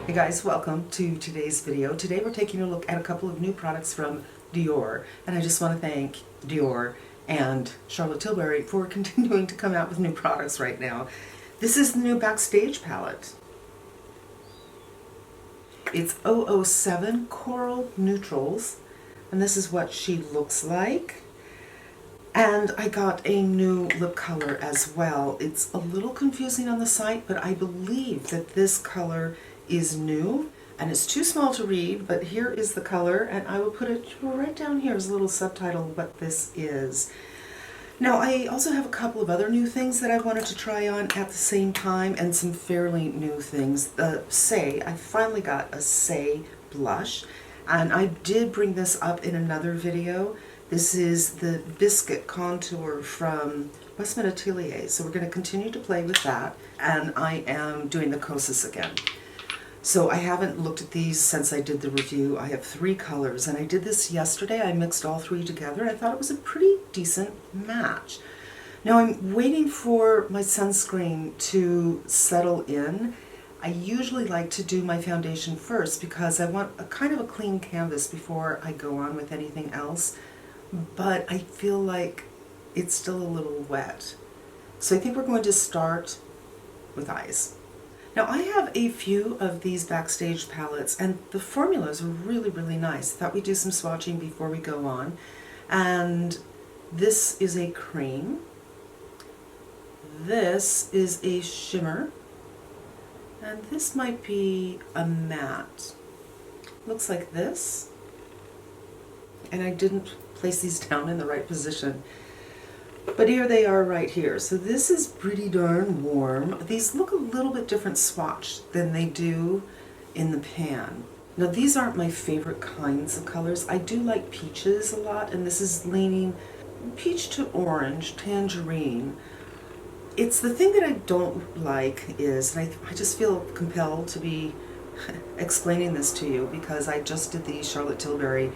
Hey guys, welcome to today's video. Today we're taking a look at a couple of new products from Dior, and I just want to thank Dior and Charlotte Tilbury for continuing to come out with new products right now. This is the new Backstage palette. It's 007 Coral Neutrals, and this is what she looks like. And I got a new lip color as well. It's a little confusing on the site, but I believe that this color is new, and it's too small to read, but here is the color, and I will put it right down here as a little subtitle what this is. Now, I also have a couple of other new things that I wanted to try on at the same time, and some fairly new things. I finally got a Say blush, and I did bring this up in another video. This is the Biscuit Contour from Westman Atelier, so we're going to continue to play with that, and I am doing the Kosas again. So I haven't looked at these since I did the review. I have 3 colors, and I did this yesterday. I mixed all 3 together, and I thought it was a pretty decent match. Now I'm waiting for my sunscreen to settle in. I usually like to do my foundation first because I want a kind of a clean canvas before I go on with anything else, but I feel like it's still a little wet. So I think we're going to start with eyes. Now I have a few of these Backstage palettes, and the formulas are really, really nice. I thought we'd do some swatching before we go on. And this is a cream. This is a shimmer. And this might be a matte. Looks like this. And I didn't place these down in the right position. But here they are right here. So this is pretty darn warm. These look a little bit different swatched than they do in the pan. Now these aren't my favorite kinds of colors. I do like peaches a lot, and this is leaning peach to orange, tangerine. It's the thing that I don't like is, and I just feel compelled to be explaining this to you because I just did the Charlotte Tilbury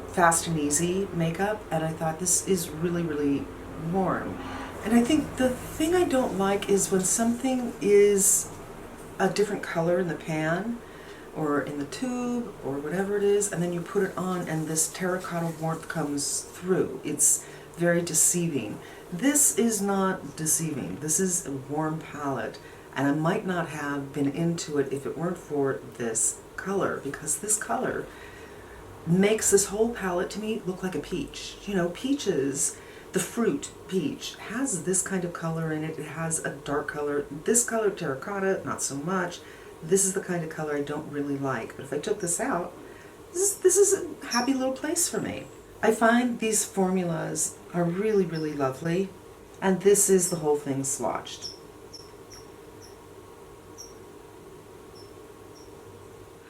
Fast and Easy makeup, and I thought this is really, really warm. And I think the thing I don't like is when something is a different color in the pan or in the tube or whatever it is, and then you put it on and this terracotta warmth comes through. It's very deceiving. This is not deceiving. This is a warm palette, and I might not have been into it if it weren't for this color, because this color makes this whole palette to me look like a peach. You know, peaches, the fruit peach, has this kind of color in it. It has a dark color. This color, terracotta, not so much. This is the kind of color I don't really like. But if I took this out, this is a happy little place for me. I find these formulas are really, really lovely. And this is the whole thing swatched.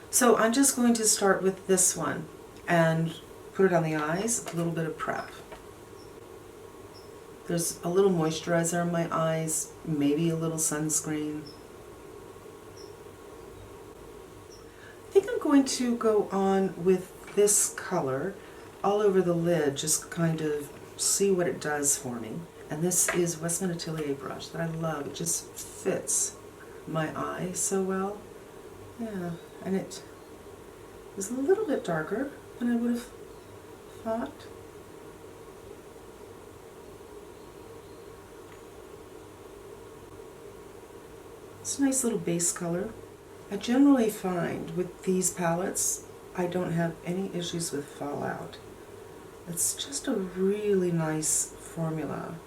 So I'm just going to start with this one and put it on the eyes, a little bit of prep. There's a little moisturizer on my eyes, maybe a little sunscreen. I think I'm going to go on with this color all over the lid, just kind of see what it does for me. And this is Westman Atelier brush that I love. It just fits my eye so well. Yeah, and it is a little bit darker than I would have thought. It's a nice little base color. I generally find with these palettes, I don't have any issues with fallout. It's just a really nice formula.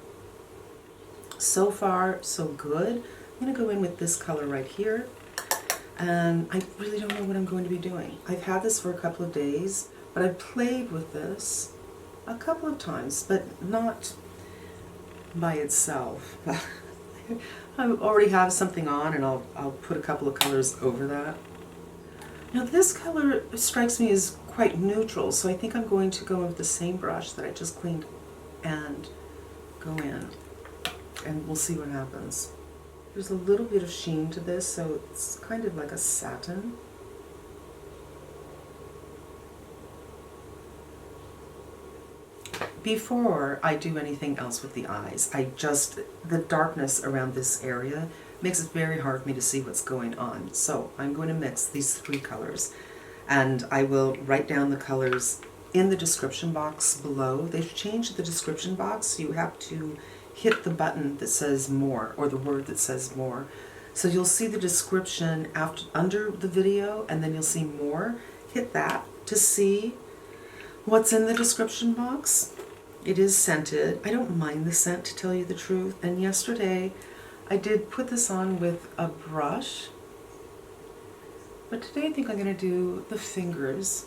So far, so good. I'm going to go in with this color right here. And I really don't know what I'm going to be doing. I've had this for a couple of days, but I've played with this a couple of times, but not by itself. I already have something on, and I'll put a couple of colors over that. Now this color strikes me as quite neutral, so I think I'm going to go with the same brush that I just cleaned and go in, and we'll see what happens. There's a little bit of sheen to this, so it's kind of like a satin. Before I do anything else with the eyes, the darkness around this area makes it very hard for me to see what's going on. So I'm going to mix these 3 colors, and I will write down the colors in the description box below. They've changed the description box, so you have to hit the button that says more, or the word that says more. So you'll see the description under the video, and then you'll see more. Hit that to see what's in the description box. It is scented. I don't mind the scent, to tell you the truth. And yesterday I did put this on with a brush, but today I think I'm going to do the fingers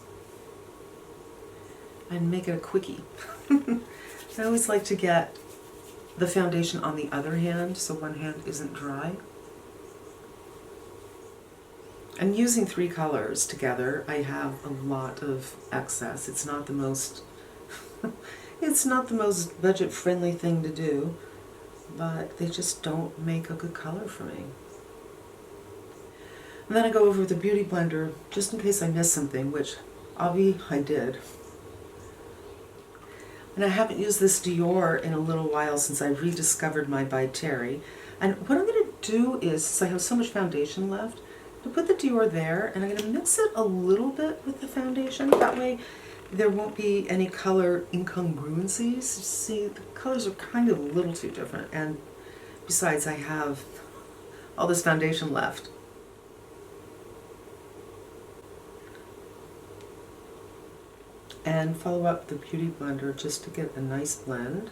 and make it a quickie. I always like to get the foundation on the other hand so one hand isn't dry. And using 3 colors together, I have a lot of excess. It's not the most it's not the most budget-friendly thing to do, but they just don't make a good color for me. And then I go over with the Beauty Blender just in case I miss something, which I did. And I haven't used this Dior in a little while since I rediscovered my By Terry. And what I'm going to do is, since I have so much foundation left, to put the Dior there, and I'm going to mix it a little bit with the foundation. That way there won't be any color incongruencies. See, the colors are kind of a little too different, and besides I have all this foundation left. And follow up the Beauty Blender just to get a nice blend.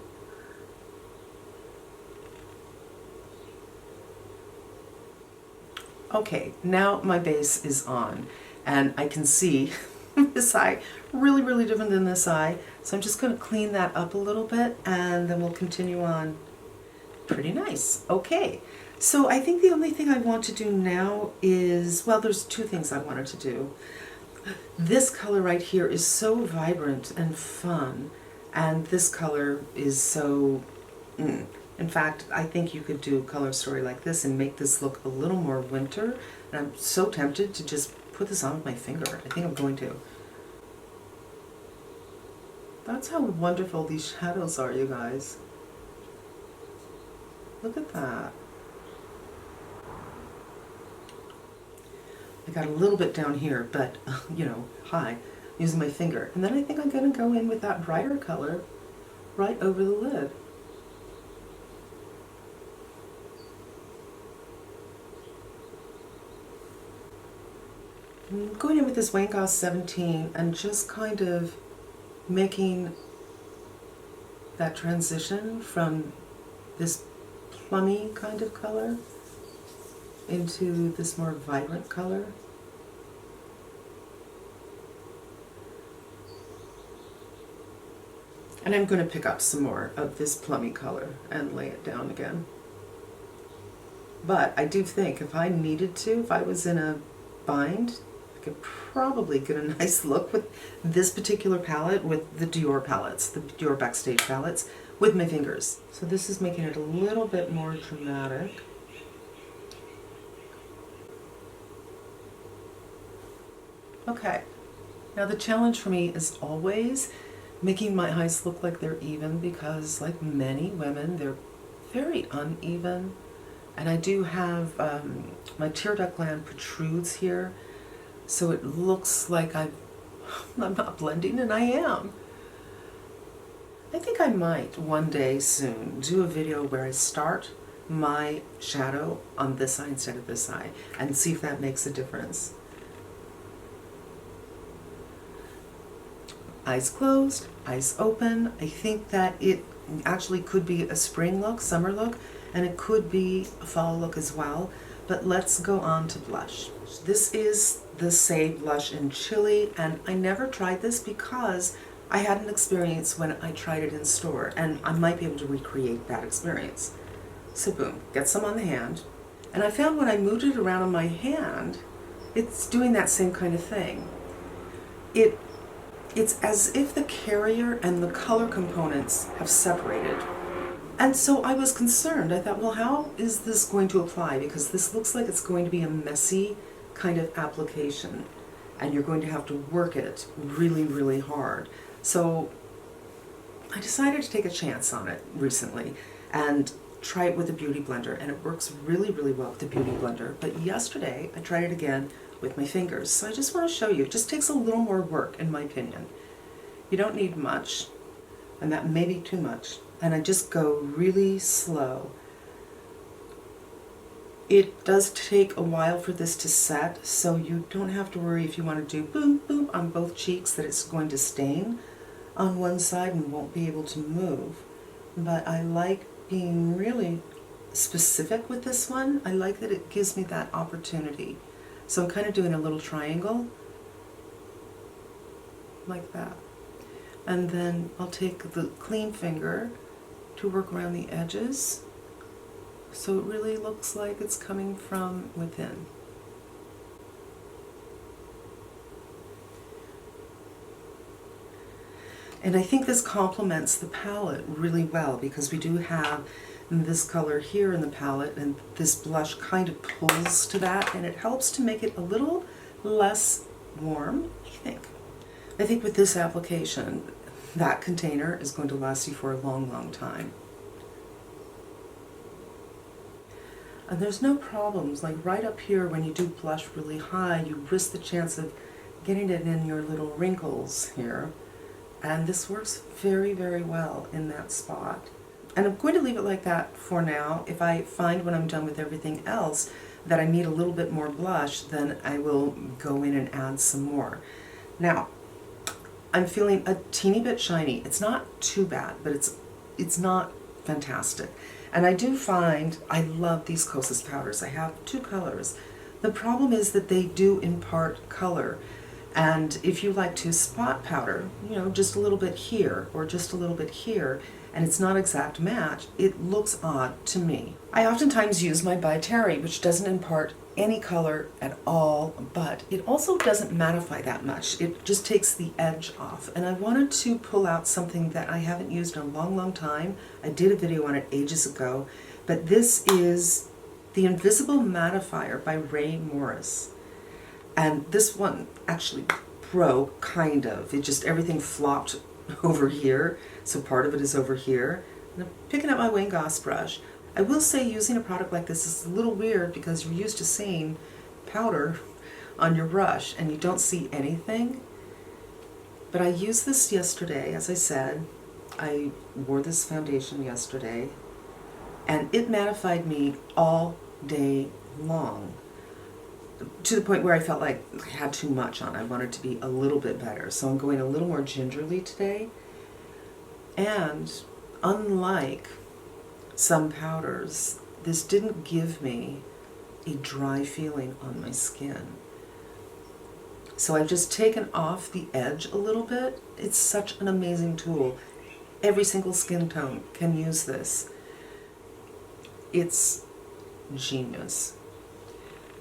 Okay, now my base is on, and I can see this eye really, really different than this eye. So I'm just going to clean that up a little bit, and then we'll continue on. Pretty nice. Okay, so I think the only thing I want to do now is, well, there's 2 things I wanted to do. This color right here is so vibrant and fun, and this color is so... In fact, I think you could do a color story like this and make this look a little more winter. And I'm so tempted to just put this on with my finger. I think I'm going to. That's how wonderful these shadows are, you guys. Look at that. I got a little bit down here, but, you know, high, using my finger. And then I think I'm going to go in with that brighter color right over the lid. I'm going in with this Wayne Goss 17 and just kind of making that transition from this plummy kind of color into this more vibrant color. And I'm going to pick up some more of this plummy color and lay it down again. But I do think if I needed to, if I was in a bind, I could probably get a nice look with this particular palette, with the Dior palettes, the Dior Backstage palettes, with my fingers. So this is making it a little bit more dramatic. Okay, now the challenge for me is always making my eyes look like they're even, because like many women, they're very uneven. And I do have, my tear duct gland protrudes here, so it looks like I'm not blending, and I am. I think I might one day soon do a video where I start my shadow on this eye instead of this eye and see if that makes a difference. Eyes closed, eyes open. I think that it actually could be a spring look, summer look, and it could be a fall look as well. But let's go on to blush. This is the Say Blush in Chili, and I never tried this because I had an experience when I tried it in store, and I might be able to recreate that experience. So boom, get some on the hand. And I found when I moved it around on my hand, it's doing that same kind of thing. It's as if the carrier and the color components have separated. And so I was concerned. I thought, well, how is this going to apply? Because this looks like it's going to be a messy kind of application, and you're going to have to work it really, really hard. So I decided to take a chance on it recently, and try it with a beauty blender, and it works really, really well with the beauty blender. But yesterday, I tried it again with my fingers. So I just want to show you. It just takes a little more work, in my opinion. You don't need much, and that may be too much. And I just go really slow. It does take a while for this to set, so you don't have to worry if you want to do boom, boom on both cheeks that it's going to stain on one side and won't be able to move. But I like being really specific with this one. I like that it gives me that opportunity. So I'm kind of doing a little triangle like that. And then I'll take the clean finger to work around the edges, so it really looks like it's coming from within. And I think this complements the palette really well, because we do have this color here in the palette, and this blush kind of pulls to that, and it helps to make it a little less warm, I think. I think with this application, that container is going to last you for a long, long time. And there's no problems, like right up here when you do blush really high, you risk the chance of getting it in your little wrinkles here. And this works very, very well in that spot. And I'm going to leave it like that for now. If I find when I'm done with everything else that I need a little bit more blush, then I will go in and add some more. Now, I'm feeling a teeny bit shiny. It's not too bad, but it's not fantastic. And I do find I love these Kosas powders. I have two colors. The problem is that they do impart color. And if you like to spot powder, you know, just a little bit here or just a little bit here, and it's not exact match, it looks odd to me. I oftentimes use my By Terry, which doesn't impart any color at all, but it also doesn't mattify that much. It just takes the edge off. And I wanted to pull out something that I haven't used in a long, long time. I did a video on it ages ago, but this is the Invisible Mattifier by Ray Morris. And this one actually broke, kind of. It just, everything flopped over here, so part of it is over here. And I'm picking up my Wayne Goss brush. I will say using a product like this is a little weird because you're used to seeing powder on your brush and you don't see anything. But I used this yesterday, as I said. I wore this foundation yesterday and it mattified me all day long, to the point where I felt like I had too much on. I wanted to be a little bit better. So I'm going a little more gingerly today. And unlike some powders, this didn't give me a dry feeling on my skin. So I've just taken off the edge a little bit. It's such an amazing tool. Every single skin tone can use this. It's genius.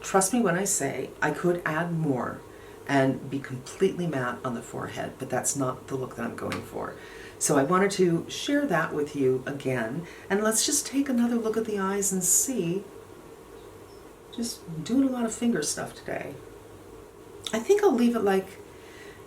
Trust me when I say I could add more and be completely matte on the forehead, but that's not the look that I'm going for. So I wanted to share that with you again, and let's just take another look at the eyes and see. Just doing a lot of finger stuff today. I think I'll leave it like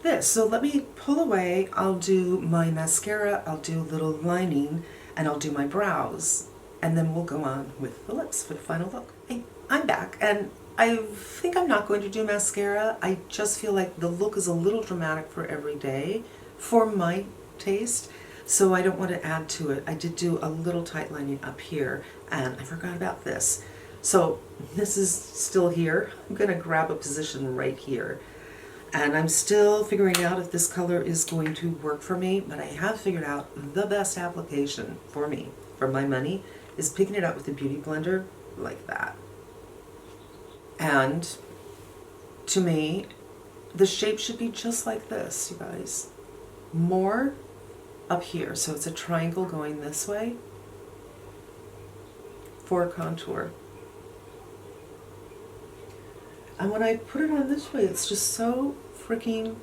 this. So let me pull away. I'll do my mascara, I'll do a little lining, and I'll do my brows. And then we'll go on with the lips for the final look. Hey, I'm back, and I think I'm not going to do mascara. I just feel like the look is a little dramatic for every day for my taste, so I don't want to add to it. I did do a little tight lining up here, and I forgot about this. So this is still here. I'm going to grab a position right here. And I'm still figuring out if this color is going to work for me, but I have figured out the best application for me, for my money, is picking it up with a beauty blender like that. And to me, the shape should be just like this, you guys. More up here, so it's a triangle going this way for contour. And when I put it on this way, it's just so freaking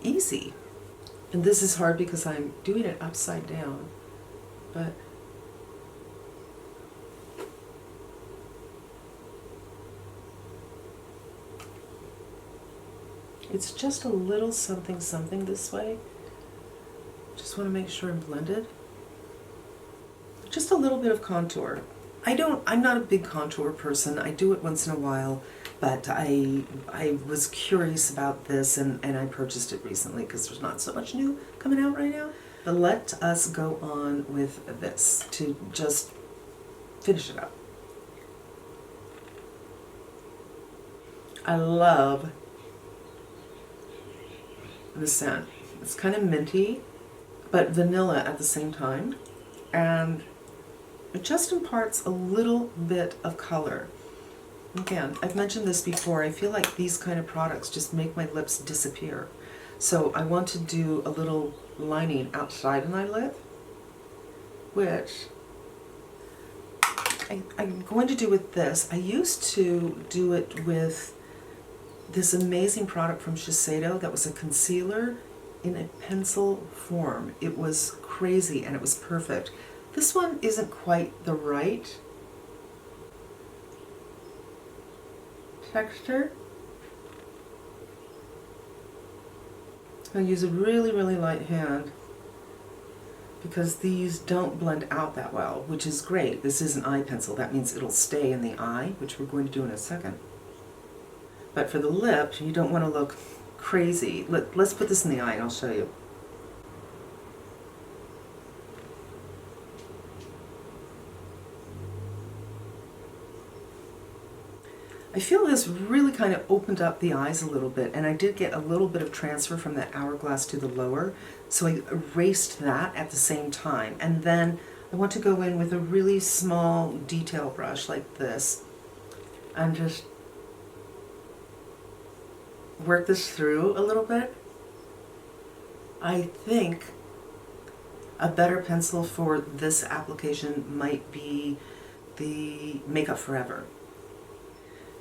easy. And this is hard because I'm doing it upside down, but it's just a little something something this way. Just want to make sure I'm blended. just a little bit of contour. I'm not a big contour person. I do it once in a while, but I was curious about this and I purchased it recently because there's not so much new coming out right now. But let us go on with this to just finish it up. I love the scent. It's kind of minty, but vanilla at the same time. And it just imparts a little bit of color. Again, I've mentioned this before, I feel like these kind of products just make my lips disappear. So I want to do a little lining outside of my lip, which I'm going to do with this. I used to do it with this amazing product from Shiseido that was a concealer in a pencil form. It was crazy and it was perfect. This one isn't quite the right texture. I use a really, really light hand because these don't blend out that well, which is great. This is an eye pencil. That means it'll stay in the eye, which we're going to do in a second. But for the lip, you don't want to look crazy. Let's put this in the eye and I'll show you. I feel this really kind of opened up the eyes a little bit, and I did get a little bit of transfer from that hourglass to the lower, so I erased that at the same time. And then I want to go in with a really small detail brush like this and just work this through a little bit. I think a better pencil for this application might be the Makeup Forever.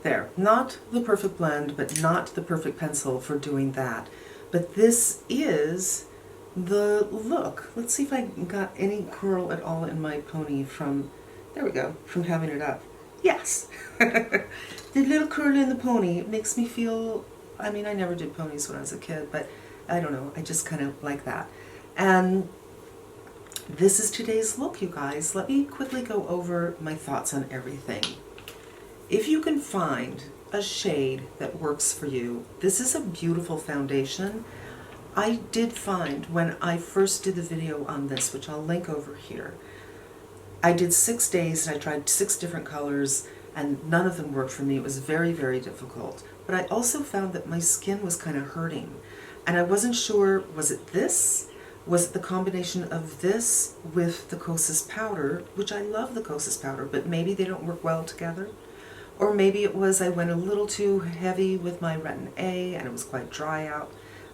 There, not the perfect blend, but not the perfect pencil for doing that. But this is the look. Let's see if I got any curl at all in my pony from, there we go, from having it up. Yes! The little curl in the pony, it makes me feel, I mean, I never did ponies when I was a kid, but I don't know, I just kind of like that. And this is today's look, you guys. Let me quickly go over my thoughts on everything. If you can find a shade that works for you, this is a beautiful foundation. I did find when I first did the video on this, which I'll link over here, I did 6 days and I tried 6 different colors and none of them worked for me. It was very, very difficult. But I also found that my skin was kind of hurting. And I wasn't sure, was it this? Was it the combination of this with the Kosas powder, which I love the Kosas powder, but maybe they don't work well together? Or maybe it was I went a little too heavy with my Retin A and it was quite dry out.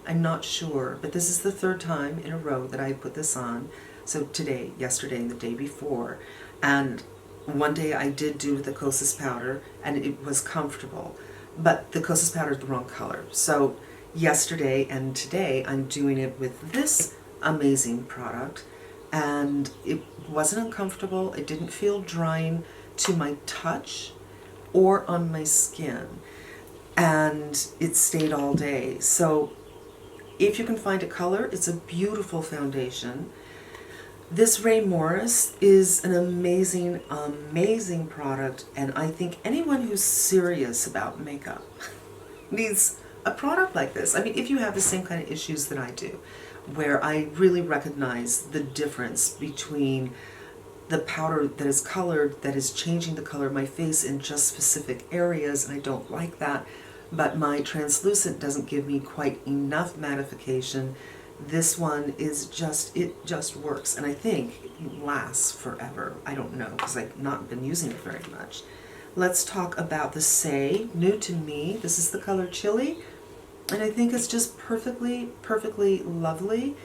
I'm not sure, but this is the 3rd time in a row that I put this on. So today, yesterday, and the day before. And one day I did do the Kosas powder and it was comfortable, but the Kosas powder is the wrong color. So yesterday and today I'm doing it with this amazing product and it wasn't uncomfortable. It didn't feel drying to my touch or on my skin, and it stayed all day. So if you can find a color, it's a beautiful foundation. This Ray Morris is an amazing, amazing product, and I think anyone who's serious about makeup needs a product like this. I mean, if you have the same kind of issues that I do, where I really recognize the difference between the powder that is colored, that is changing the color of my face in just specific areas, and I don't like that, but my translucent doesn't give me quite enough mattification. This one is just, it just works, and I think it lasts forever. I don't know, because I've not been using it very much. Let's talk about the Say, new to me. This is the color Chili, and I think it's just perfectly, perfectly lovely.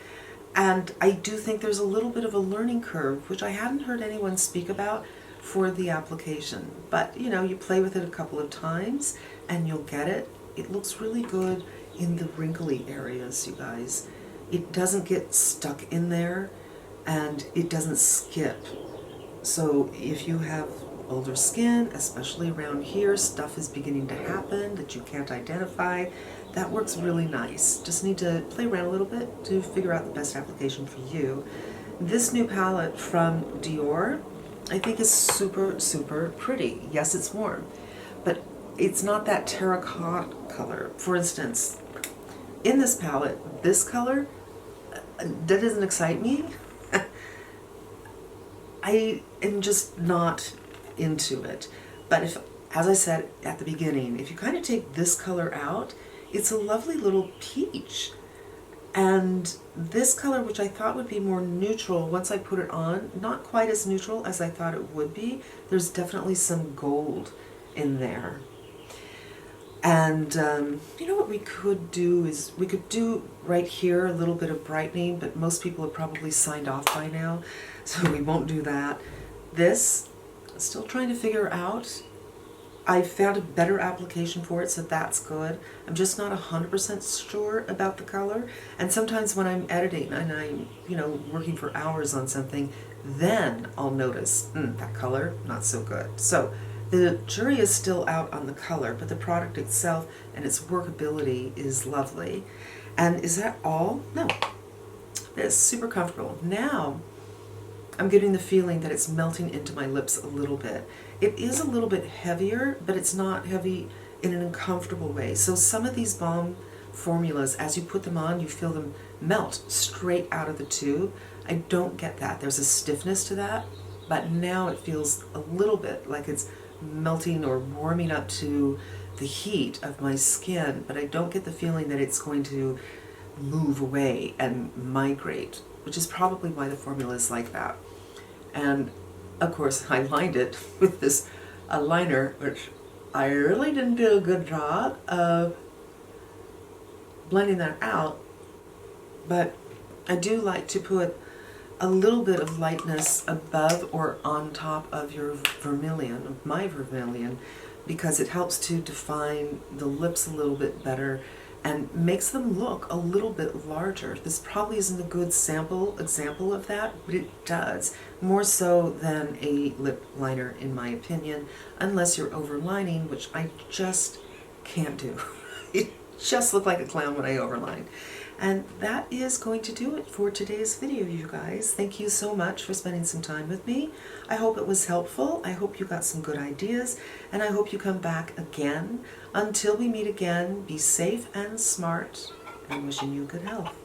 And I do think there's a little bit of a learning curve, which I hadn't heard anyone speak about for the application. But, you know, you play with it a couple of times and you'll get it. It looks really good in the wrinkly areas, you guys. It doesn't get stuck in there and it doesn't skip. So if you have older skin, especially around here, stuff is beginning to happen that you can't identify, that works really nice. Just need to play around a little bit to figure out the best application for you. This new palette from Dior, I think is super, super pretty. Yes, it's warm, but it's not that terracotta color. For instance, in this palette, this color, that doesn't excite me. I am just not into it. But if, as I said at the beginning, if you kind of take this color out, it's a lovely little peach. And this color, which I thought would be more neutral once I put it on, not quite as neutral as I thought it would be. There's definitely some gold in there. And you know what we could do is we could do right here a little bit of brightening, but most people have probably signed off by now, so we won't do that. This, still trying to figure out. I found a better application for it, so that's good. I'm just not 100% sure about the color. And sometimes when I'm editing and I'm, you know, working for hours on something, then I'll notice, that color, not so good. So the jury is still out on the color, but the product itself and its workability is lovely. And is that all? No. It's super comfortable. Now, I'm getting the feeling that it's melting into my lips a little bit. It is a little bit heavier, but it's not heavy in an uncomfortable way. So some of these balm formulas, as you put them on, you feel them melt straight out of the tube. I don't get that. There's a stiffness to that, but now it feels a little bit like it's melting or warming up to the heat of my skin, but I don't get the feeling that it's going to move away and migrate, which is probably why the formula is like that. And of course, I lined it with this liner, which I really didn't do a good job of blending that out, but I do like to put a little bit of lightness above or on top of your vermilion, of my vermilion, because it helps to define the lips a little bit better and makes them look a little bit larger. This probably isn't a good example of that, but it does. More so than a lip liner, in my opinion, unless you're overlining, which I just can't do. It just looked like a clown when I overlined. And that is going to do it for today's video, you guys. Thank you so much for spending some time with me. I hope it was helpful. I hope you got some good ideas, and I hope you come back again. Until we meet again, be safe and smart, and wishing you good health.